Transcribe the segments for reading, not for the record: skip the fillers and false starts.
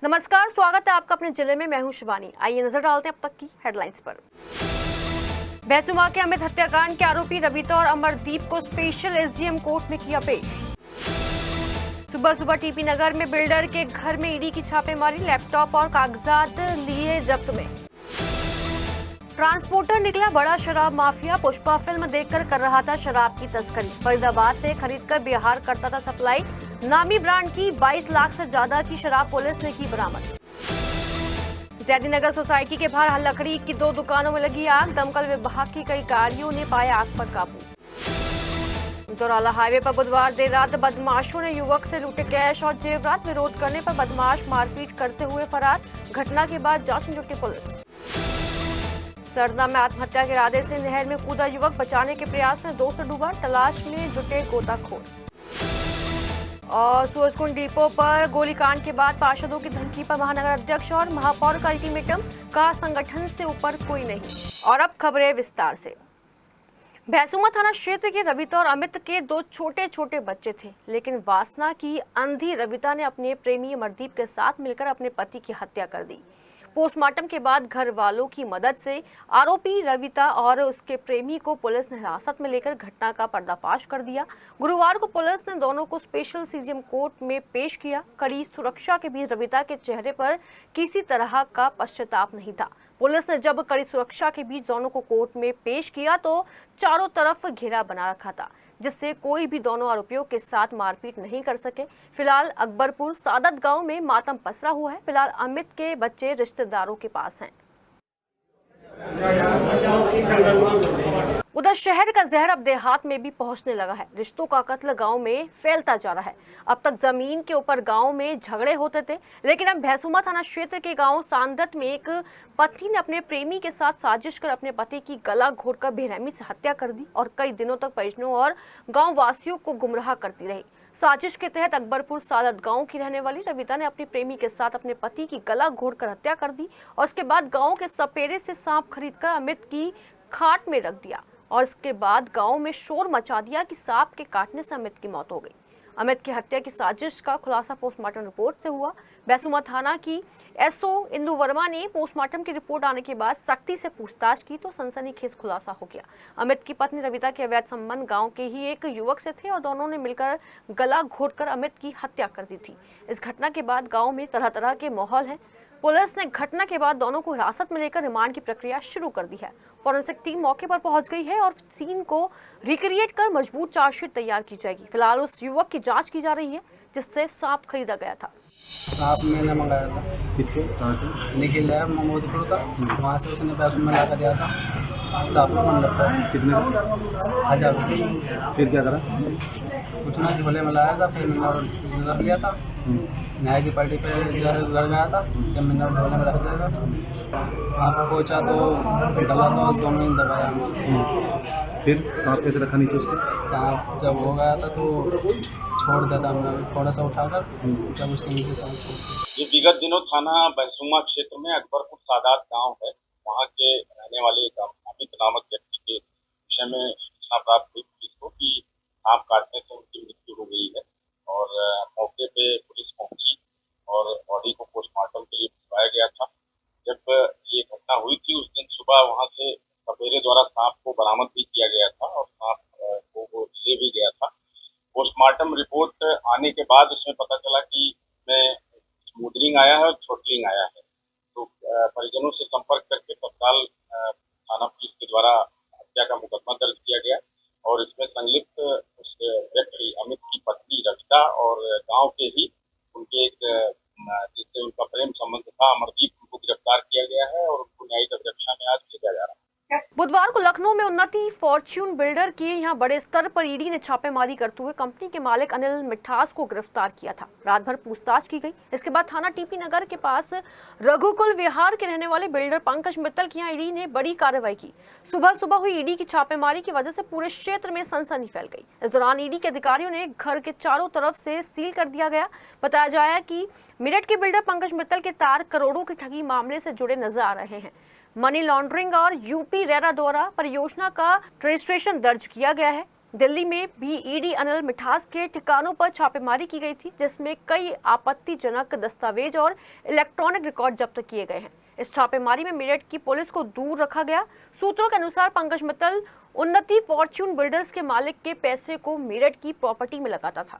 नमस्कार, स्वागत है आपका अपने जिले में। मैं हूं शिवानी। आइए नजर डालते हैं अब तक की हेडलाइंस पर। भैंसुमा के अमित हत्याकांड के आरोपी रविता और अमरदीप को स्पेशल एसडीएम कोर्ट में किया पेश। सुबह सुबह टीपी नगर में बिल्डर के घर में ईडी की छापेमारी, लैपटॉप और कागजात लिए जब्त में। ट्रांसपोर्टर निकला बड़ा शराब माफिया, पुष्पा फिल्म देखकर कर रहा था शराब की तस्करी। फरीदाबाद से खरीदकर बिहार करता था सप्लाई। नामी ब्रांड की 22 लाख से ज्यादा की शराब पुलिस ने की बरामद। जैदीनगर सोसाइटी के बाहर लकड़ी की 2 दुकानों में लगी आग, दमकल विभाग की कई गाड़ियों ने पाया आग पर काबू। दौराला हाईवे पर बुधवार देर रात बदमाशों ने युवक से लूटे कैश और जेवरात। विरोध करने पर बदमाश मारपीट करते हुए फरार। घटना के बाद जांच में जुटी पुलिस। सरना में आत्महत्या के इरादे से नहर में कूदा युवक, बचाने के प्रयास में 2 से डूबा। तलाश में जुटे गोताखोर। और सूरजकुंड डिपो पर गोलीकांड के बाद पार्षदों की धमकी पर महानगर अध्यक्ष और महापौर का अल्टीमेटम, का संगठन से ऊपर कोई नहीं। और अब खबरें विस्तार से। भैंसुमा थाना क्षेत्र के रविता और अमित के 2 छोटे छोटे बच्चे थे, लेकिन वासना की अंधी रविता ने अपने प्रेमी अमरदीप के साथ मिलकर अपने पति की हत्या कर दी। पोस्टमार्टम के बाद घर वालों की मदद से आरोपी रविता और उसके प्रेमी को पुलिस ने हिरासत में लेकर घटना का पर्दाफाश कर दिया। गुरुवार को पुलिस ने दोनों को स्पेशल सीजीएम कोर्ट में पेश किया। कड़ी सुरक्षा के बीच रविता के चेहरे पर किसी तरह का पश्चाताप नहीं था। पुलिस ने जब कड़ी सुरक्षा के बीच दोनों को कोर्ट में पेश किया तो चारों तरफ घेरा बना रखा था, जिससे कोई भी दोनों आरोपियों के साथ मारपीट नहीं कर सके। फिलहाल अकबरपुर सादत गांव में मातम पसरा हुआ है। फिलहाल अमित के बच्चे रिश्तेदारों के पास हैं। उधर शहर का जहर अब देहात में भी पहुंचने लगा है। रिश्तों का कत्ल गांव में फैलता जा रहा है। अब तक जमीन के ऊपर गांव में झगड़े होते थे, लेकिन अब भैंसुमा थाना क्षेत्र के गांव सांदत में एक पत्नी ने अपने प्रेमी के साथ साजिश कर अपने पति की गला घोटकर बेरहमी से हत्या कर दी और कई दिनों तक परिजनों और गाँव वासियों को गुमराह करती रही। साजिश के तहत अकबरपुर सादत गांव की रहने वाली रविता ने अपने प्रेमी के साथ अपने पति की गला घोटकर हत्या कर दी और उसके बाद गांव के सपेरे से सांप खरीदकर अमित की खाट में रख दिया और इसके बाद गांव में शोर मचा दिया कि सांप के काटने से अमित की मौत हो गई। अमित की हत्या की साजिश का खुलासा पोस्टमार्टम रिपोर्ट से हुआ। भैंसुमा थाना की एसओ इंदु वर्मा ने पोस्टमार्टम की रिपोर्ट आने के बाद सख्ती से पूछताछ की तो सनसनीखेज खुलासा हो गया। अमित की पत्नी रविता के अवैध संबंध गांव के ही एक युवक से थे और दोनों ने मिलकर गला घोटकर अमित की हत्या कर दी थी। इस घटना के बाद गाँव में तरह तरह के माहौल है। पुलिस ने घटना के बाद दोनों को हिरासत में लेकर रिमांड की प्रक्रिया शुरू कर दी है। फॉरेंसिक टीम मौके पर पहुंच गई है और सीन को रिक्रिएट कर मजबूत चार्जशीट तैयार की जाएगी। फिलहाल उस युवक की जांच की जा रही है जिससे सांप खरीदा गया था। सांप मैंने मंगाया था। किससे? कहाँ से? निखिल है मोदीपुर का, वहाँ से उसने पैसे में ला कर दिया था। सांप मंडप पर कितने का? 1000 रुपये। फिर क्या करा? कुछ ना झोले में लाया था, फिर मैंने रख लिया था। न्याय की पार्टी पे जो है घर गया था, जब मैंने झोले में रख दिया था वहाँ पर पहुँचा तो डला तो दोनों ही दबाया। फिर सांप कैसे रखा नीचे उसके? सांप जब हो गया था तो छोड़ दिया था हमने, थोड़ा सा उठाकर जब उसके नीचे सांप छोड़ दिया। ये विगत दिनों थाना भैंसुमा क्षेत्र में अकबरपुर सादात गांव है, वहां के रहने वाले अमित नामक व्यक्ति के विषय में सूचना प्राप्त हुई पुलिस को कि सांप काटने से उनकी मृत्यु हो गई है और मौके पे पुलिस पहुंची और बॉडी को पोस्टमार्टम के लिए भिजवाया गया था। जब ये घटना हुई थी उस दिन सुबह वहां से सपेरे द्वारा सांप को बरामद भी किया गया था और सांप को ले भी गया था। पोस्टमार्टम रिपोर्ट आने के बाद उसमें पता चला कि इसमें स्मूदरिंग आया है और थ्रोटलिंग आया है। तो परिजनों से संपर्क करके तत्काल थाना पुलिस के द्वारा हत्या का मुकदमा दर्ज किया गया और इसमें संलिप्त उस व्यक्ति अमित की पत्नी रविता और गांव के ही उनके एक जिससे उनका प्रेम संबंध था अमरदीप, उनको गिरफ्तार किया गया है और उनको न्यायिक अभिरक्षा में आज भेजा जा रहा है। बुधवार को लखनऊ में उन्नति फॉर्च्यून बिल्डर की यहां बड़े स्तर पर ईडी ने छापेमारी करते हुए कंपनी के मालिक अनिल मिठास को गिरफ्तार किया था। रात भर पूछताछ की गई। इसके बाद थाना टीपी नगर के पास रघुकुल विहार के रहने वाले बिल्डर पंकज मित्तल की यहां ईडी ने बड़ी कार्रवाई की। सुबह सुबह हुई ईडी की छापेमारी की वजह से पूरे क्षेत्र में सनसनी फैल गई। इस दौरान ईडी के अधिकारियों ने घर के चारों तरफ से सील कर दिया गया। बताया जाए कि मेरठ के बिल्डर पंकज मित्तल के तार करोड़ों की ठगी मामले से जुड़े नजर आ रहे हैं। मनी लॉन्ड्रिंग और यूपी रेरा द्वारा परियोजना का रजिस्ट्रेशन दर्ज किया गया है। दिल्ली में भी ईडी अनिल मिठास के ठिकानों पर छापेमारी की गई थी, जिसमें कई आपत्तिजनक दस्तावेज और इलेक्ट्रॉनिक रिकॉर्ड जब्त किए गए हैं। इस छापेमारी में मेरठ की पुलिस को दूर रखा गया। सूत्रों के अनुसार पंकज मित्तल उन्नति फॉर्च्यून बिल्डर्स के मालिक के पैसे को मेरठ की प्रॉपर्टी में लगाता था।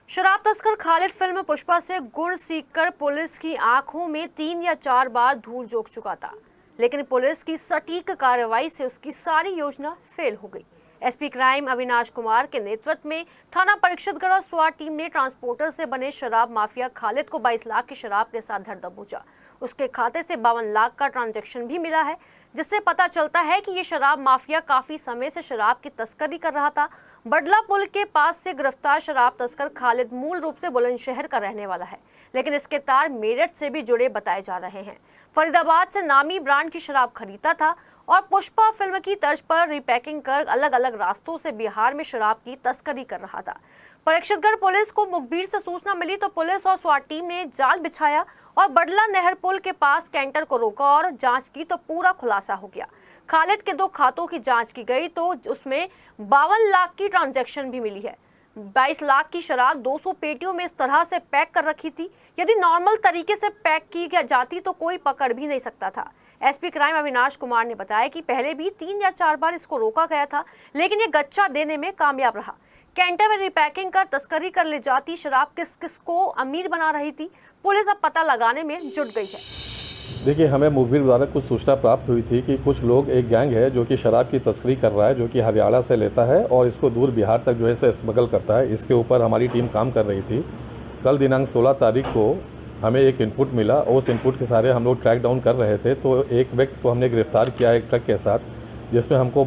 शराब तस्कर खालिद फिल्म पुष्पा से गुण सीखकर पुलिस की आंखों में 3 या 4 बार धूल झोंक चुका था, लेकिन पुलिस की सटीक कार्रवाई से उसकी सारी योजना फेल हो गई। एसपी क्राइम अविनाश कुमार के नेतृत्व में थाना परीक्षितगढ़ स्वाट टीम ने ट्रांसपोर्टर से बने शराब माफिया खालिद को 22 लाख की शराब के साथ धर दबोचा। उसके खाते से 52 लाख का ट्रांजैक्शन भी मिला है, जिससे पता चलता है कि ये शराब माफिया काफी समय से शराब की तस्करी कर रहा था। बडला पुल के पास से गिरफ्तार शराब तस्कर खालिद मूल रूप से बुलंदशहर का रहने वाला है, लेकिन इसके तार मेरठ से भी जुड़े बताए जा रहे हैं। फरीदाबाद से नामी ब्रांड की शराब खरीदता था और पुष्पा फिल्म की तर्ज पर रिपैकिंग कर अलग अलग रास्तों से बिहार में शराब की तस्करी कर रहा था। परीक्षितगढ़ पुलिस को मुखबिर से सूचना मिली तो पुलिस और स्वाट टीम ने जाल बिछाया और बडला नहर पुल के पास कैंटर को रोका और जांच की तो पूरा खुलासा हो गया। खालिद के 2 खातों की जांच की गई तो उसमें 52 लाख की ट्रांजैक्शन भी मिली है। 22 लाख की शराब 200 पेटियों में इस तरह से पैक कर रखी थी। यदि नॉर्मल तरीके से पैक की जाती तो कोई पकड़ भी नहीं सकता था। एसपी क्राइम अविनाश कुमार ने बताया कि पहले भी 3 या 4 बार इसको रोका गया था, लेकिन ये गच्चा देने में कामयाब रहा। कैंटर में रिपैकिंग कर तस्करी कर ले जाती शराब किस किस को अमीर बना रही थी, पुलिस अब पता लगाने में जुट गई है। देखिए, हमें मुखबिर द्वारा कुछ सूचना प्राप्त हुई थी कि कुछ लोग, एक गैंग है जो कि शराब की तस्करी कर रहा है, जो कि हरियाणा से लेता है और इसको दूर बिहार तक जो है से स्मगल करता है। इसके ऊपर हमारी टीम काम कर रही थी। कल दिनांक 16 तारीख को हमें एक इनपुट मिला और उस इनपुट के सारे हम लोग ट्रैक डाउन कर रहे थे तो एक व्यक्ति को हमने गिरफ्तार किया एक ट्रक के साथ, जिसमें हमको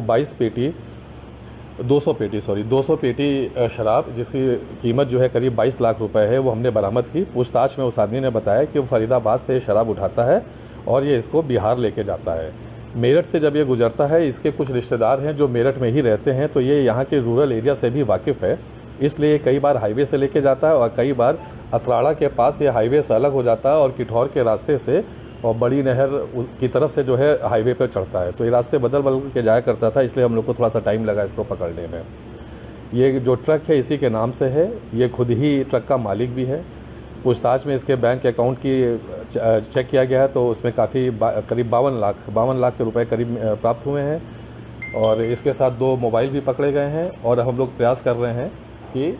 200 पेटी शराब जिसकी कीमत जो है करीब 22 लाख रुपए है, वो हमने बरामद की। पूछताछ में उस आदमी ने बताया कि वो फरीदाबाद से शराब उठाता है और ये इसको बिहार लेके जाता है। मेरठ से जब ये गुजरता है, इसके कुछ रिश्तेदार हैं जो मेरठ में ही रहते हैं, तो ये यहाँ के रूरल एरिया से भी वाकिफ़ है, इसलिए कई बार हाईवे से लेके जाता है और कई बार अतराड़ा के पास ये हाईवे से अलग हो जाता है और किठौर के रास्ते से और बड़ी नहर की तरफ से जो है हाईवे पर चढ़ता है। तो ये रास्ते बदल के जाया करता था, इसलिए हम लोग को थोड़ा सा टाइम लगा इसको पकड़ने में। ये जो ट्रक है इसी के नाम से है, ये खुद ही ट्रक का मालिक भी है। पूछताछ में इसके बैंक अकाउंट की चेक किया गया है तो उसमें काफ़ी करीब 52 लाख के रुपए करीब प्राप्त हुए हैं और इसके साथ 2 मोबाइल भी पकड़े गए हैं। और हम लोग प्रयास कर रहे हैं कि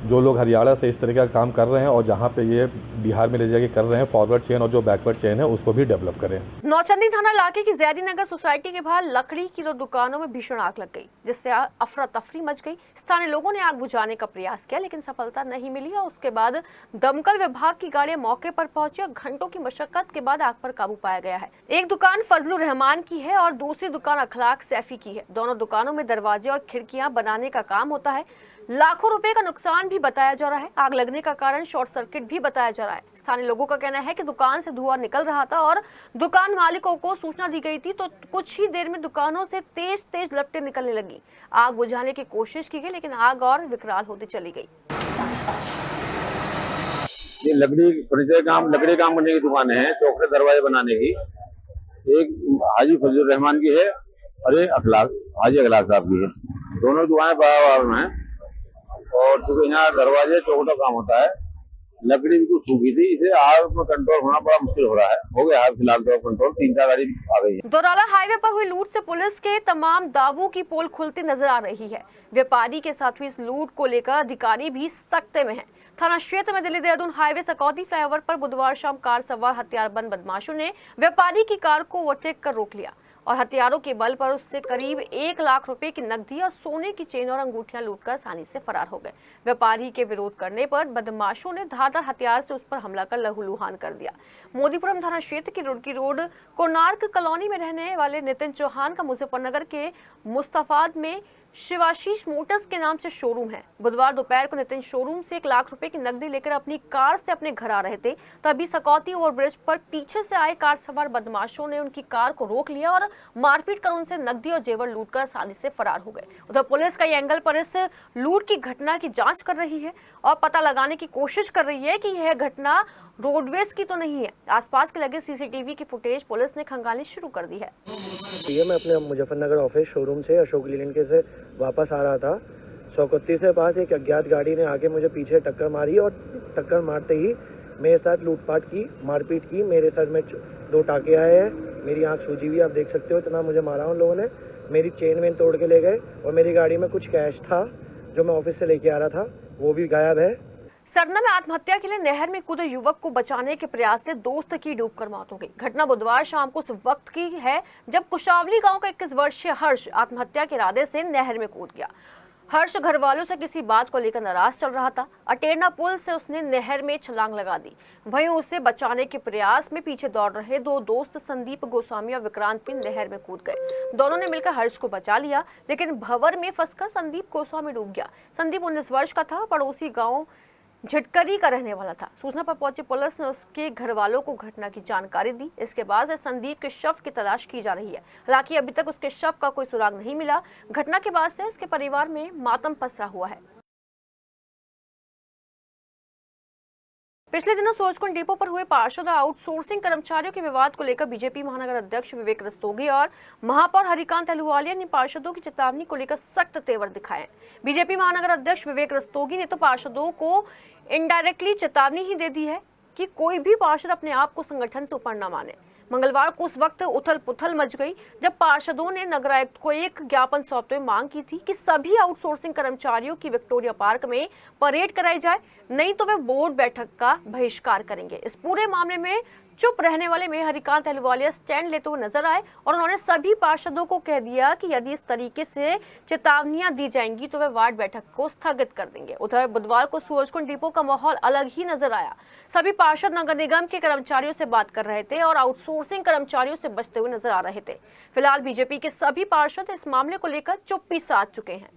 जो लोग हरियाणा से इस तरह का काम कर रहे हैं और जहां पे ये बिहार में ले जाके कर रहे हैं, फॉरवर्ड चेन और जो बैकवर्ड चेन है उसको भी डेवलप करें। नौचंदी थाना इलाके की जैदी नगर सोसाइटी के बाहर लकड़ी की 2 दुकानों में भीषण आग लग गई, जिससे अफरा तफरी मच गई। स्थानीय लोगों ने आग बुझाने का प्रयास किया, लेकिन सफलता नहीं मिली और उसके बाद दमकल विभाग की गाड़ियां मौके पर पहुंची और घंटों की मशक्कत के बाद आग पर काबू पाया गया है। एक दुकान फजलुर रहमान की है और दूसरी दुकान अखलाक सैफी की है। दोनों दुकानों में दरवाजे और खिड़कियां बनाने का काम होता है। लाखों रुपए का नुकसान भी बताया जा रहा है। आग लगने का कारण शॉर्ट सर्किट भी बताया जा रहा है। स्थानीय लोगों का कहना है कि दुकान से धुआं निकल रहा था और दुकान मालिकों को सूचना दी गई थी तो कुछ ही देर में दुकानों से तेज तेज लपटें निकलने लगी। आग बुझाने की कोशिश की गई, लेकिन आग और विकराल होती चली गई। ये लकड़ी काम करने की दुकान है, चौखटे दरवाजे बनाने की। एक हाजी फजलुर रहमान की है और एक हाजी अखलाक साहब की है। दोनों दुकानें बराबर में हैं और चूंकि यहाँ दरवाजे चौखटा काम होता है, लकड़ी बिल्कुल सूखी थी, इसे आग में कंट्रोल होना बड़ा मुश्किल हो रहा है। हो गया है फिलहाल तो कंट्रोल, 3-4 गाड़ी आ गई है। दोराला हाईवे पर हुई लूट से पुलिस के तमाम दावों की पोल खुलती नजर आ रही है। व्यापारी के साथ हुई इस लूट को लेकर अधिकारी भी सख्ते में हैं। थाना क्षेत्र में दिल्ली देहरादून हाईवे सकौती फ्लाईओवर पर बुधवार शाम कार सवार हथियारबंद बदमाशों ने व्यापारी की कार को ओवरटेक कर रोक लिया और हथियारों के बल पर उससे करीब 1 लाख रुपए की नकदी और सोने की चेन और अंगूठियां लूटकर आसानी से फरार हो गए। व्यापारी के विरोध करने पर बदमाशों ने धारदार हथियार से उस पर हमला कर लहूलुहान कर दिया। मोदीपुरम थाना क्षेत्र की रुड़की रोड कोणार्क कॉलोनी में रहने वाले नितिन चौहान का मुजफ्फरनगर के मुस्तफाद में शिवाशीष मोटर्स के नाम से शोरूम है। बुधवार दोपहर को नितिन शोरूम से 1 लाख रुपए की नकदी लेकर अपनी कार से अपने घर आ रहे थे, तभी सकौती ओवरब्रिज पर पीछे से आए कार सवार बदमाशों ने उनकी कार को रोक लिया और मारपीट कर उनसे नकदी और जेवर लूटकर आसानी से फरार हो गए। उधर पुलिस कई एंगल पर इस लूट की घटना की जांच कर रही है और पता लगाने की कोशिश कर रही है कि यह घटना रोडवेज की तो नहीं है। आसपास के लगे सीसीटीवी की फुटेज पुलिस ने खंगालनी शुरू कर दी है। मैं अपने मुजफ्फरनगर ऑफिस शोरूम से अशोक लीलैंड के से वापस आ रहा था। शौकती से पास एक अज्ञात गाड़ी ने आके मुझे पीछे टक्कर मारी और टक्कर मारते ही मेरे साथ लूटपाट की, मारपीट की। मेरे सर में 2 टाके आए हैं, मेरी आंख सूजी हुई, आप देख सकते हो। इतना मुझे मारा उन लोगों ने। मेरी चेन वेन तोड़ के ले गए और मेरी गाड़ी में कुछ कैश था जो मैं ऑफिस से लेके आ रहा था, वो भी गायब है। सरना में आत्महत्या के लिए नहर में कूदे युवक को बचाने के प्रयास से दोस्त की डूबकर मौत हो गई। घटना बुधवार शाम को उस वक्त की है जब कुशावली गांव का 21 वर्षीय हर्ष आत्महत्या के इरादे से नहर में कूद गया। हर्ष घर वालों से किसी बात को लेकर नाराज चल रहा था। अटेरना पुल से उसने नहर में छलांग लगा दी। वहीं उसे बचाने के प्रयास में पीछे दौड़ रहे 2 दोस्त संदीप गोस्वामी और विक्रांत भी नहर में कूद गए। दोनों ने मिलकर हर्ष को बचा लिया, लेकिन भंवर में फंसकर संदीप गोस्वामी डूब गया। संदीप 19 वर्ष का था, पड़ोसी गाँव झटकरी का रहने वाला था। सूचना पर पहुंची पुलिस ने उसके घर वालों को घटना की जानकारी दी। इसके बाद से संदीप के शव की तलाश की जा रही है। हालांकि अभी तक उसके शव का कोई सुराग नहीं मिला। घटना के बाद से उसके परिवार में मातम पसरा हुआ है। पिछले दिनों सोचकुंड डिपो पर हुए पार्षद और आउटसोर्सिंग कर्मचारियों के विवाद को लेकर बीजेपी महानगर अध्यक्ष विवेक रस्तोगी और महापौर हरिकांत अहलुवालिया ने पार्षदों की चेतावनी को लेकर सख्त तेवर दिखाए। बीजेपी महानगर अध्यक्ष विवेक रस्तोगी ने तो पार्षदों को इनडायरेक्टली चेतावनी ही दे दी है कि कोई भी पार्षद अपने आप को संगठन से ऊपर न माने। मंगलवार को उस वक्त उथल पुथल मच गई जब पार्षदों ने नगर आयुक्त को एक ज्ञापन सौंपते हुए मांग की थी कि सभी आउटसोर्सिंग कर्मचारियों की विक्टोरिया पार्क में परेड कराई जाए, नहीं तो वे बोर्ड बैठक का बहिष्कार करेंगे। इस पूरे मामले में चुप रहने वाले में हरिकांत अहलुवालिया स्टैंड लेते हुए नजर आए और उन्होंने सभी पार्षदों को कह दिया कि यदि इस तरीके से चेतावनियां दी जाएंगी तो वे वार्ड बैठक को स्थगित कर देंगे। उधर बुधवार को सूरजकुंड डिपो का माहौल अलग ही नजर आया। सभी पार्षद नगर निगम के कर्मचारियों से बात कर रहे थे और आउटसोर्सिंग कर्मचारियों से बचते हुए नजर आ रहे थे। फिलहाल बीजेपी के सभी पार्षद इस मामले को लेकर चुप्पी साध चुके हैं।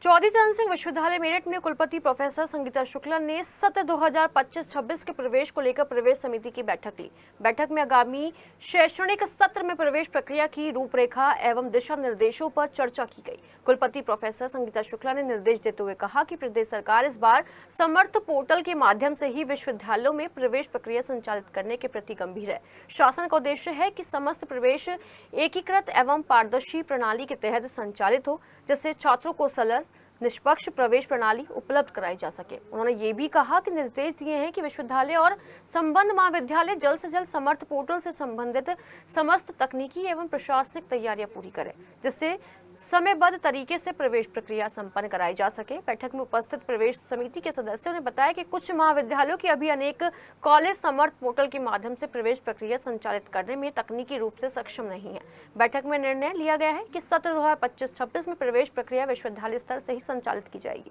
चौधरी चरण सिंह विश्वविद्यालय मेरठ में कुलपति प्रोफेसर संगीता शुक्ला ने सत्र 2025-26 के प्रवेश को लेकर प्रवेश समिति की बैठक ली। बैठक में आगामी शैक्षणिक सत्र में प्रवेश प्रक्रिया की रूपरेखा एवं दिशा निर्देशों पर चर्चा की गई। कुलपति प्रोफेसर संगीता शुक्ला ने निर्देश देते हुए कहा कि प्रदेश सरकार इस बार समर्थ पोर्टल के माध्यम से ही विश्वविद्यालयों में प्रवेश प्रक्रिया संचालित करने के प्रति गंभीर है। शासन का उद्देश्य है कि समस्त प्रवेश एकीकृत एवं पारदर्शी प्रणाली के तहत संचालित हो, जिससे छात्रों को सरल निष्पक्ष प्रवेश प्रणाली उपलब्ध कराई जा सके। उन्होंने ये भी कहा कि निर्देश दिए हैं कि विश्वविद्यालय और संबद्ध महाविद्यालय जल्द से जल्द समर्थ पोर्टल से संबंधित समस्त तकनीकी एवं प्रशासनिक तैयारियां पूरी करें, जिससे समयबद्ध तरीके से प्रवेश प्रक्रिया संपन्न कराई जा सके। बैठक में उपस्थित प्रवेश समिति के सदस्यों ने बताया कि कुछ महाविद्यालयों की अभी अनेक कॉलेज समर्थ पोर्टल के माध्यम से प्रवेश प्रक्रिया संचालित करने में तकनीकी रूप से सक्षम नहीं है। बैठक में निर्णय लिया गया है कि सत्र 2025-26 में प्रवेश प्रक्रिया विश्वविद्यालय स्तर से ही संचालित की जाएगी।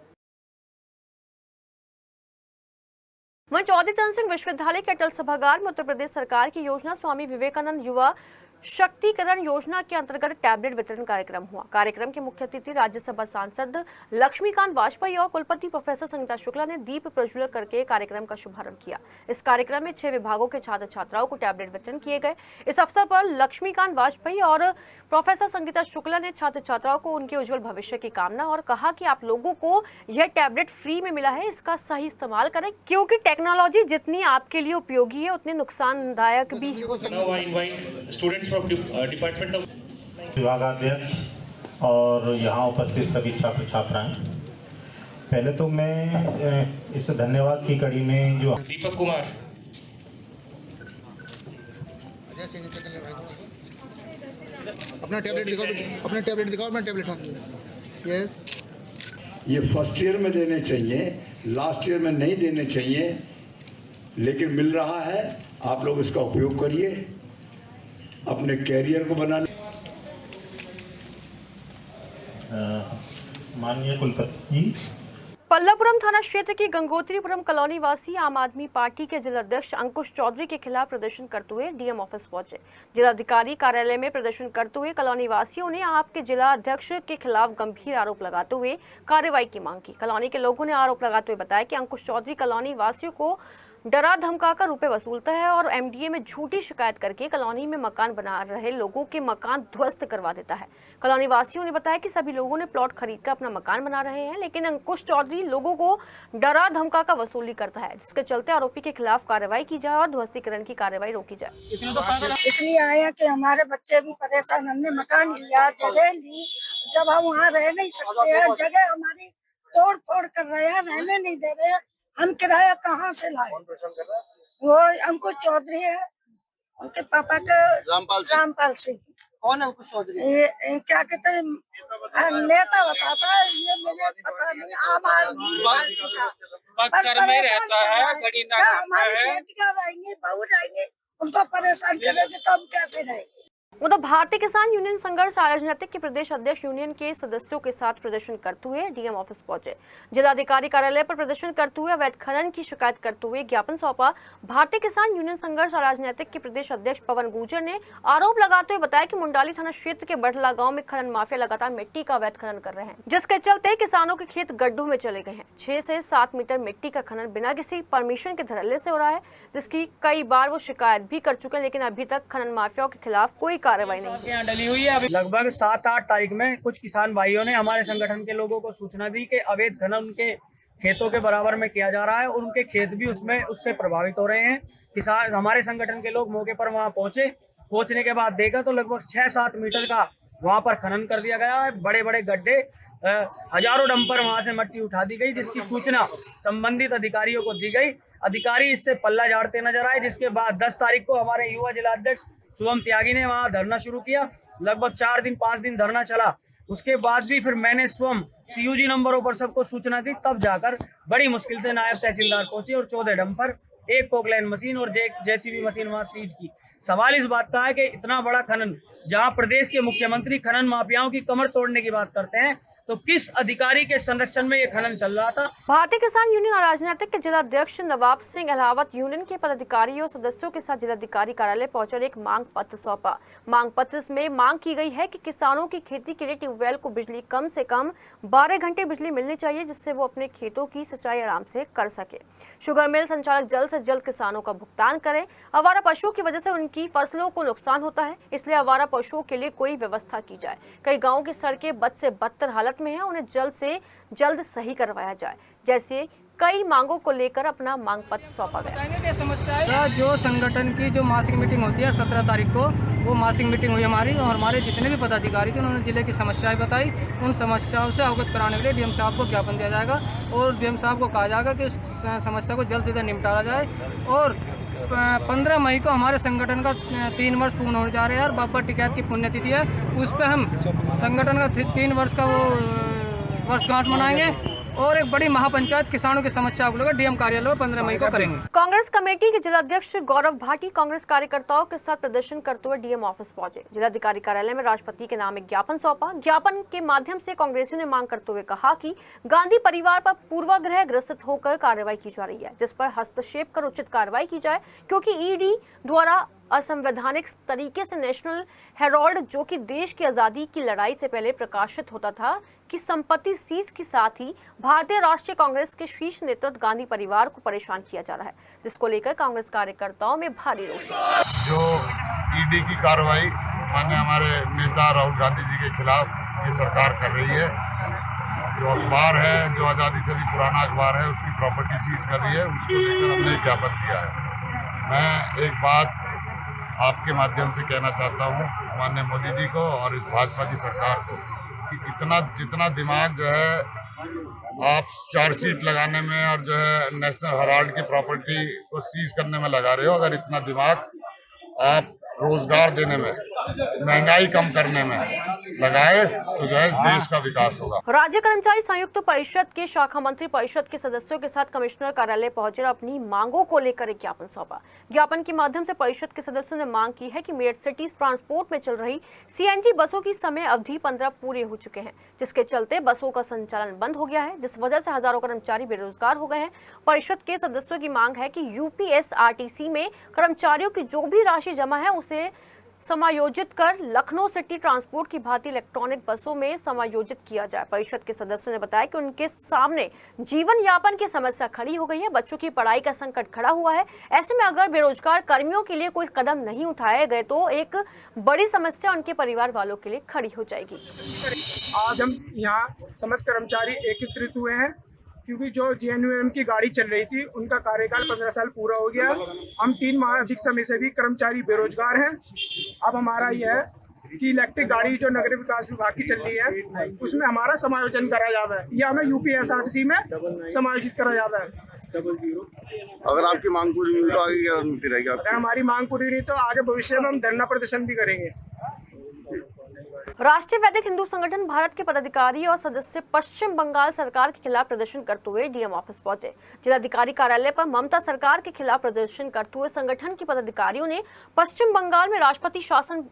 वहीं चौधरी चरण सिंह विश्वविद्यालय के अटल सभागार में उत्तर प्रदेश सरकार की योजना स्वामी विवेकानंद युवा शक्तिकरण योजना के अंतर्गत टैबलेट वितरण कार्यक्रम हुआ। कार्यक्रम के मुख्य अतिथि राज्यसभा सांसद लक्ष्मीकांत वाजपेयी और कुलपति प्रोफेसर संगीता शुक्ला ने दीप प्रज्वलन करके कार्यक्रम का शुभारंभ किया। इस कार्यक्रम में 6 विभागों के छात्र छात्राओं को टैबलेट वितरण किए गए। इस अवसर पर लक्ष्मीकांत वाजपेयी और प्रोफेसर संगीता शुक्ला ने छात्र छात्राओं को उनके उज्जवल भविष्य की कामना और कहा कि आप लोगों को यह टैबलेट फ्री में मिला है, इसका सही इस्तेमाल करें, क्योंकि टेक्नोलॉजी जितनी आपके लिए उपयोगी है उतनी नुकसानदायक भी हो सकती है। डिपार्टमेंट विभागाध्यक्ष और यहाँ उपस्थित सभी छात्र छात्राएं, पहले तो मैं इस धन्यवाद की कड़ी में जो दीपक कुमार अपना टैबलेट दिखाओ अपना टैबलेट हाँ यस। ये फर्स्ट ईयर में देने चाहिए, लास्ट ईयर में नहीं देने चाहिए, लेकिन मिल रहा है, आप लोग इसका उपयोग करिए अपने कैरियर को बनाने। माननीय कुलपति जी, पल्लापुरम थाना क्षेत्र की गंगोत्रीपुरम कॉलोनी वासी आम आदमी पार्टी के जिलाध्यक्ष अंकुश चौधरी के खिलाफ प्रदर्शन करते हुए डीएम ऑफिस पहुंचे। जिलाधिकारी कार्यालय में प्रदर्शन करते हुए कॉलोनी वासियों ने आपके जिला अध्यक्ष के खिलाफ गंभीर आरोप लगाते हुए कार्रवाई की मांग की। कॉलोनी के लोगों ने आरोप लगाते हुए बताया कि अंकुश चौधरी कॉलोनी वासियों को डरा धमकाकर रुपए वसूलता है और एमडीए में झूठी शिकायत करके कॉलोनी में मकान बना रहे लोगों के मकान ध्वस्त करवा देता है। कॉलोनी वासियों ने बताया कि सभी लोगों ने प्लॉट खरीदकर अपना मकान बना रहे हैं, लेकिन अंकुश चौधरी लोगों को डरा धमकाकर वसूली करता है, जिसके चलते आरोपी के खिलाफ कार्रवाई की जाए और ध्वस्तीकरण की कार्रवाई रोकी जाए। इसलिए आए हैं कि हमारे बच्चे भी परेशान, हमने मकान लिया, जगह ली, जब हम वहाँ रह नहीं सकते हैं, जगह हमारी तोड़ फोड़ कर रहे हैं, रहने नहीं दे रहे हैं, हम किराया कहाँ से लाए? वो अंकुश चौधरी है, उनके पापा का रामपाल सिंह। कौन अंकुश चौधरी? ये क्या कहते हैं, नेता बताता है, ये मुझे पता नहीं। आम आदमी पार्टी का में रहता है, हमारी बेटियां रहेंगी, बहू रहेंगी, उनको परेशान करेंगे तो हम कैसे रहेंगे? उधर भारतीय किसान यूनियन संघर्ष राजनीतिक के प्रदेश अध्यक्ष यूनियन के सदस्यों के साथ प्रदर्शन करते हुए डीएम ऑफिस पहुंचे। जिलाधिकारी कार्यालय पर प्रदर्शन करते हुए अवैध खनन की शिकायत करते हुए ज्ञापन सौंपा। भारतीय किसान यूनियन संघर्ष राजनीतिक के प्रदेश अध्यक्ष पवन गुर्जर ने आरोप लगाते हुए बताया कि मुंडाली थाना क्षेत्र के बड़ला गाँव में खनन माफिया लगातार मिट्टी का अवैध खनन कर रहे हैं, जिसके चलते किसानों के खेत गड्ढों में चले गए हैं। 6 से 7 मीटर मिट्टी का खनन बिना किसी परमिशन के धड़ल्ले से हो रहा है, जिसकी कई बार वो शिकायत भी कर चुके हैं, लेकिन अभी तक खनन माफियाओं के खिलाफ कोई कार्रवाई नहीं डली हुई है। लगभग 7-8 तारीख में कुछ किसान भाइयों ने हमारे संगठन के लोगों को सूचना दी कि अवैध खनन उनके खेतों के बराबर में किया जा रहा है और उनके खेत भी उससे प्रभावित हो रहे हैं। किसान हमारे संगठन के लोग मौके पर वहां पहुंचने के बाद देखा तो लगभग 6-7 मीटर का वहां पर खनन कर दिया गया है। बड़े बड़े गड्ढे, हजारों डंपर वहां से मिट्टी उठा दी गई, जिसकी सूचना संबंधित अधिकारियों को दी गई। अधिकारी इससे पल्ला झाड़ते नजर आए, जिसके बाद 10 तारीख को हमारे युवा जिलाध्यक्ष शुभम त्यागी ने वहां धरना शुरू किया। लगभग 4-5 दिन धरना चला। उसके बाद भी फिर मैंने स्वयं सीयूजी नंबरों पर सबको सूचना दी, तब जाकर बड़ी मुश्किल से नायब तहसीलदार पहुंचे और 14 डंपर, 1 पोकलैंड मशीन और जेसीबी मशीन वहां सीज की। सवाल इस बात का है कि इतना बड़ा खनन, जहां प्रदेश के मुख्यमंत्री खनन माफियाओं की कमर तोड़ने की बात करते हैं, तो किस अधिकारी के संरक्षण में ये खनन चल रहा था? भारतीय किसान यूनियन राजनीतिक के जिलाध्यक्ष नवाब सिंह अलावत यूनियन के पदाधिकारियों और सदस्यों के साथ जिलाधिकारी कार्यालय पहुंचकर एक मांग पत्र सौंपा। मांग पत्र में मांग की गई है कि किसानों की खेती के लिए ट्यूबवेल को बिजली कम से कम 12 घंटे बिजली मिलनी चाहिए, जिससे वो अपने खेतों की सिंचाई आराम से कर सके। शुगर मिल संचालक जल्द से जल्द किसानों का भुगतान करें। आवारा पशुओं की वजह से उनकी फसलों को नुकसान होता है, इसलिए आवारा पशुओं के लिए कोई व्यवस्था की जाए। कई गाँव की सड़कें बद से बदतर हालत में है, उन्हें जल्द से जल्द सही करवाया जाए। जैसे कई मांगों को लेकर अपना मांग पत्र सौंपा गया। जो संगठन की जो मासिक मीटिंग होती है 17 तारीख को, वो मासिक मीटिंग हुई हमारी, और हमारे जितने भी पदाधिकारी थे उन्होंने जिले की समस्याएं बताई। उन समस्याओं से अवगत कराने के लिए डीएम साहब को ज्ञापन दिया जाएगा और डीएम साहब को कहा जाएगा कि उस समस्या को जल्द से जल्द निपटाया जाए। और 15 मई को हमारे संगठन का 3 वर्ष पूर्ण होने जा रहे हैं और बाबा टिकैत की पुण्यतिथि है, उस पर हम संगठन का 3 वर्ष का वो वर्षगांठ मनाएंगे और एक बड़ी महापंचायत किसानों की समस्या को लेकर डीएम कार्यालय में 15 मई को करेंगे। कांग्रेस कमेटी के जिलाध्यक्ष गौरव भाटी कांग्रेस कार्यकर्ताओं के साथ प्रदर्शन करते हुए डीएम ऑफिस पहुंचे। जिलाधिकारी कार्यालय में राष्ट्रपति के नाम एक ज्ञापन सौंपा। ज्ञापन के माध्यम से कांग्रेसियों ने मांग करते हुए कहा कि गांधी परिवार पर पूर्वाग्रह ग्रसित होकर कार्रवाई की जा रही है, जिस पर हस्तक्षेप कर उचित कार्रवाई की जाए, क्योंकि ईडी द्वारा असंवैधानिक तरीके से नेशनल हेराल्ड, जो कि देश की आजादी की लड़ाई से पहले प्रकाशित होता था, की संपत्ति सीज के साथ ही भारतीय राष्ट्रीय कांग्रेस के शीर्ष नेतृत्व गांधी परिवार को परेशान किया जा रहा है, जिसको लेकर कांग्रेस कार्यकर्ताओं में भारी रोष है। जो ईडी की कार्रवाई माननीय हमारे नेता राहुल गांधी जी के खिलाफ ये सरकार कर रही है, जो अखबार है, जो आज़ादी से भी पुराना अखबार है, उसकी प्रॉपर्टी सीज कर रही है, उसको लेकर हमने ज्ञापन दिया है। मैं एक बात आपके माध्यम से कहना चाहता हूँ माननीय मोदी जी को और इस भाजपा की सरकार को कि जितना दिमाग जो है आप चार्जशीट लगाने में और जो है नेशनल हेराल्ड की प्रॉपर्टी को सीज करने में लगा रहे हो, अगर इतना दिमाग आप रोजगार देने में महंगाई कम करने में लगाए तो जो है देश का विकास होगा। राज्य कर्मचारी संयुक्त परिषद के शाखा मंत्री परिषद के सदस्यों के साथ कमिश्नर कार्यालय पहुंचे और अपनी मांगों को लेकर एक ज्ञापन सौंपा। ज्ञापन के माध्यम से परिषद के सदस्यों ने मांग की है कि मेरठ सिटी ट्रांसपोर्ट में चल रही सीएनजी बसों की समय अवधि 15 पूरे हो चुके हैं, जिसके चलते बसों का संचालन बंद हो गया है, जिस वजह से हजारों कर्मचारी बेरोजगार हो गए हैं। परिषद के सदस्यों की मांग है कि यूपीएसआरटीसी में कर्मचारियों की जो भी राशि जमा है उसे समायोजित कर लखनऊ सिटी ट्रांसपोर्ट की भांति इलेक्ट्रॉनिक बसों में समायोजित किया जाए। परिषद के सदस्यों ने बताया कि उनके सामने जीवन यापन की समस्या खड़ी हो गई है, बच्चों की पढ़ाई का संकट खड़ा हुआ है। ऐसे में अगर बेरोजगार कर्मियों के लिए कोई कदम नहीं उठाए गए तो एक बड़ी समस्या उनके परिवार वालों के लिए खड़ी हो जाएगी। आज हम यहाँ समस्त कर्मचारी एकत्रित हुए हैं क्योंकि जो जेएनयूएम की गाड़ी चल रही थी उनका कार्यकाल 15 साल पूरा हो गया। हम 3 माह अधिक समय से भी कर्मचारी बेरोजगार हैं। अब हमारा यह है कि इलेक्ट्रिक गाड़ी जो नगर विकास विभाग की चल रही है उसमें हमारा समायोजन करा जाता है या हमें यूपीएसआरटीसी में समायोजित करा जाता है। अगर आपकी मांग पूरी नहीं तो आगे क्या रणनीति रहेगी? अगर हमारी मांग पूरी नहीं तो आगे भविष्य में हम धरना प्रदर्शन भी करेंगे। राष्ट्रीय वैदिक हिंदू संगठन भारत के पदाधिकारी और सदस्य पश्चिम बंगाल सरकार के खिलाफ प्रदर्शन करते हुए डीएम ऑफिस पहुंचे। जिलाधिकारी कार्यालय पर ममता सरकार के खिलाफ प्रदर्शन करते हुए संगठन के पदाधिकारियों ने पश्चिम बंगाल में राष्ट्रपति शासन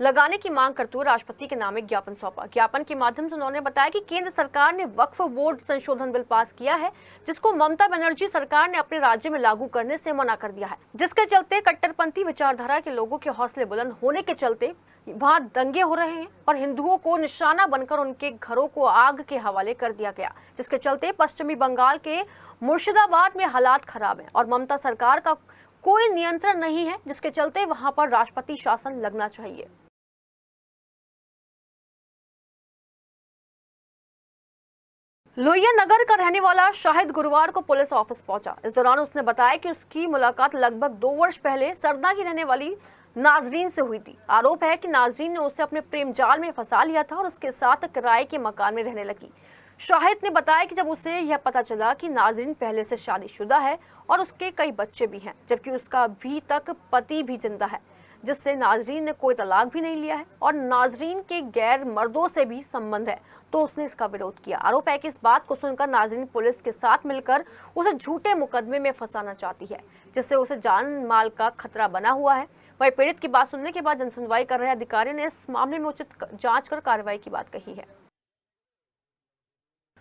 लगाने की मांग करते हुए राष्ट्रपति के नाम एक ज्ञापन सौंपा। ज्ञापन के माध्यम से उन्होंने बताया कि केंद्र सरकार ने वक्फ बोर्ड संशोधन बिल पास किया है, जिसको ममता बनर्जी सरकार ने अपने राज्य में लागू करने से मना कर दिया है, जिसके चलते कट्टरपंथी विचारधारा के लोगों के हौसले बुलंद होने के चलते वहां दंगे हो रहे हैं और हिंदुओं को निशाना बनकर उनके घरों को आग के हवाले कर दिया गया, जिसके चलते पश्चिमी बंगाल के मुर्शिदाबाद में हालात खराब हैं और ममता सरकार का कोई नियंत्रण नहीं है, जिसके चलते वहां पर राष्ट्रपति शासन लगना चाहिए। लोहिया नगर का रहने वाला शाहिद गुरुवार को पुलिस ऑफिस पहुंचा। इस दौरान उसने बताया कि उसकी मुलाकात लगभग 2 वर्ष पहले सरना की रहने वाली नाजरीन से हुई थी। आरोप है कि नाजरीन ने उसे अपने प्रेम जाल में फंसा लिया था और उसके साथ किराए के मकान में रहने लगी। शाहिद ने बताया कि जब उसे यह पता चला कि नाजरीन पहले से शादीशुदा है और उसके कई बच्चे भी हैं, जबकि उसका अभी तक पति भी जिंदा है, जिससे नाजरीन ने कोई तलाक भी नहीं लिया है और नाजरीन के गैर मर्दों से भी संबंध है, तो उसने इसका विरोध किया। आरोप है कि इस बात को सुनकर नाजरीन पुलिस के साथ मिलकर उसे झूठे मुकदमे में फंसाना चाहती है, जिससे उसे जान माल का खतरा बना हुआ है। वहीं पीड़ित की बात सुनने के बाद जनसुनवाई कर रहे अधिकारियों ने इस मामले में उचित जांच कर कार्रवाई की बात कही है।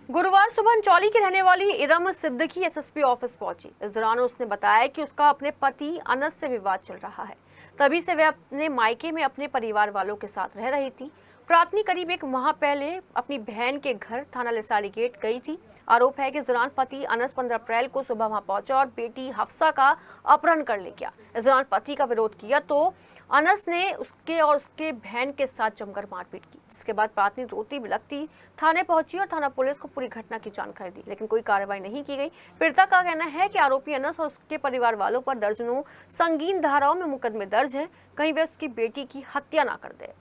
गुरुवार सुबह अंचौली की रहने वाली इरम सिद्दीकी एसएसपी ऑफिस पहुंची। इस दौरान उसने बताया कि उसका अपने पति अनस से विवाद चल रहा है, तभी से वह अपने मायके में अपने परिवार वालों के साथ रह रही थी। प्रार्थनी करीब 1 माह पहले अपनी बहन के घर थाना लिसाड़ी गेट गई थी। आरोप है कि इस दौरान पति अनस 15 अप्रैल को सुबह वहां पहुंचा और बेटी हफ्सा का अपहरण कर ले गया। इस दौरान पति का विरोध किया तो अनस ने उसके और उसके बहन के साथ जमकर मारपीट की, जिसके बाद प्रार्थनी रोती बिलखती थाने पहुंची और थाना पुलिस को पूरी घटना की जानकारी दी, लेकिन कोई कार्रवाई नहीं की गई। पीड़िता का कहना है कि आरोपी अनस और उसके परिवार वालों पर दर्जनों संगीन धाराओं में मुकदमे दर्ज हैं, कहीं वे उसकी बेटी की हत्या ना कर दे।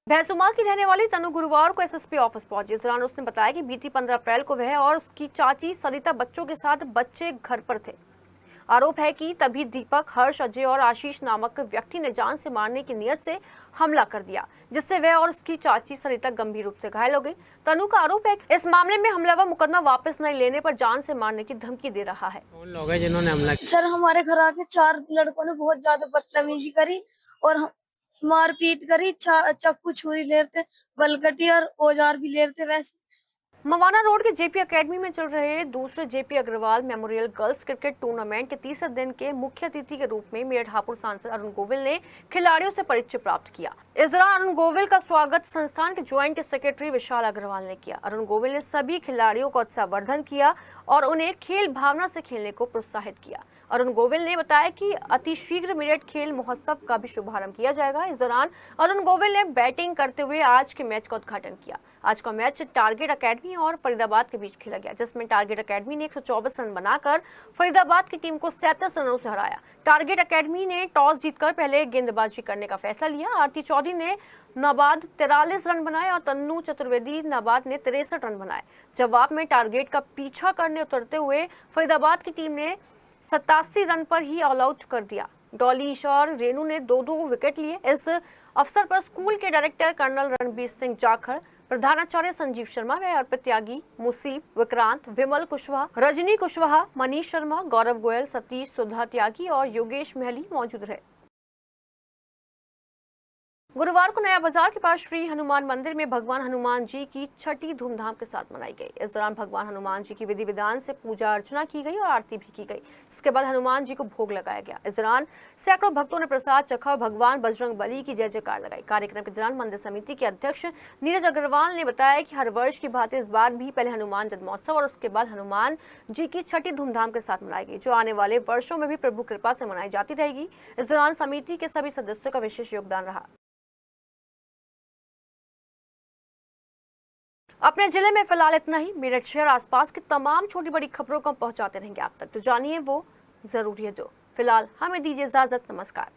भैंसुमा की रहने वाली तनु गुरुवार को एसएसपी ऑफिस पहुंची। इस दौरान उसने बताया कि बीती 15 अप्रैल को वह और उसकी चाची सरिता बच्चों के साथ बच्चे घर पर थे। आरोप है कि तभी दीपक, हर्ष, अजय और आशीष नामक व्यक्ति ने जान से मारने की नियत से हमला कर दिया, जिससे वह और उसकी चाची सरिता गंभीर रूप से घायल हो गई। तनु का आरोप है कि इस मामले में हमलावर मुकदमा वापस नहीं लेने पर जान से मारने की धमकी दे रहा है। कौन लोग हैं जिन्होंने हमला किया? सर, हमारे घर आके 4 लड़कों ने बहुत ज्यादा बदतमीजी करी और मारपीट करी, चाकू छुरी ले रहे थे, बलकटी और औजार भी ले रहे थे। वैसे मवाना रोड के जेपी एकेडमी में चल रहे दूसरे JP Agarwal memorial girls cricket tournament के तीसरे दिन के मुख्य अतिथि के रूप में मेरठ हापुड़ सांसद अरुण गोविल ने खिलाड़ियों से परिचय प्राप्त किया। इस दौरान अरुण गोविल का स्वागत संस्थान के ज्वाइंट सेक्रेटरी विशाल अग्रवाल ने किया। अरुण गोविल ने सभी खिलाड़ियों को उत्साहवर्धन किया और उन्हें खेल भावना से खेलने को प्रोत्साहित किया। अरुण गोविल ने बताया कि अतिशीघ्र मेरठ खेल महोत्सव का भी शुभारंभ किया जाएगा। इस दौरान अरुण गोविल ने बैटिंग करते हुए आज के मैच का उद्घाटन किया। आज का मैच टारगेट एकेडमी और फरीदाबाद के बीच खेला गया, जिसमें टारगेट एकेडमी ने 124 रन बनाकर फरीदाबाद की टीम को 37 रनों से हराया। टारगेट एकेडमी ने टॉस जीतकर पहले गेंदबाजी करने का फैसला लिया। आरती चौधरी ने नाबाद 43 रन बनाए और तन्नू चतुर्वेदी नाबाद ने 63 रन बनाए। जवाब में टारगेट का पीछा करने उतरते हुए फरीदाबाद की टीम ने 87 रन पर ही ऑल आउट कर दिया। डॉलीश और रेनू ने 2-2 विकेट लिए। इस अवसर पर स्कूल के डायरेक्टर कर्नल रणबीर सिंह जाखड़, प्रधानाचार्य संजीव शर्मा व अर्पित त्यागी, मुसीब, विक्रांत, विमल कुशवाहा, रजनी कुशवाहा, मनीष शर्मा, गौरव गोयल, सतीश, सुधा त्यागी और योगेश महली मौजूद रहे। गुरुवार को नया बाजार के पास श्री हनुमान मंदिर में भगवान हनुमान जी की छठी धूमधाम के साथ मनाई गई। इस दौरान भगवान हनुमान जी की विधि विधान से पूजा अर्चना की गई और आरती भी की गई। इसके बाद हनुमान जी को भोग लगाया गया। इस दौरान सैकड़ों भक्तों ने प्रसाद चखा और भगवान बजरंग बली की जय जयकार लगाई। कार्यक्रम के दौरान मंदिर समिति के अध्यक्ष नीरज अग्रवाल ने बताया कि हर वर्ष की भांति इस बार भी पहले हनुमान जन्मोत्सव और उसके बाद हनुमान जी की छठी धूमधाम के साथ मनाई गई, जो आने वाले वर्षों में भी प्रभु कृपा से मनाई जाती रहेगी। इस दौरान समिति के सभी सदस्यों का विशेष योगदान रहा। अपने जिले में फिलहाल इतना ही। मेरठ शहर आसपास की तमाम छोटी बड़ी खबरों को पहुंचाते रहेंगे आप तक, तो जानिए वो जरूरी है जो। फिलहाल हमें दीजिए इजाजत। नमस्कार।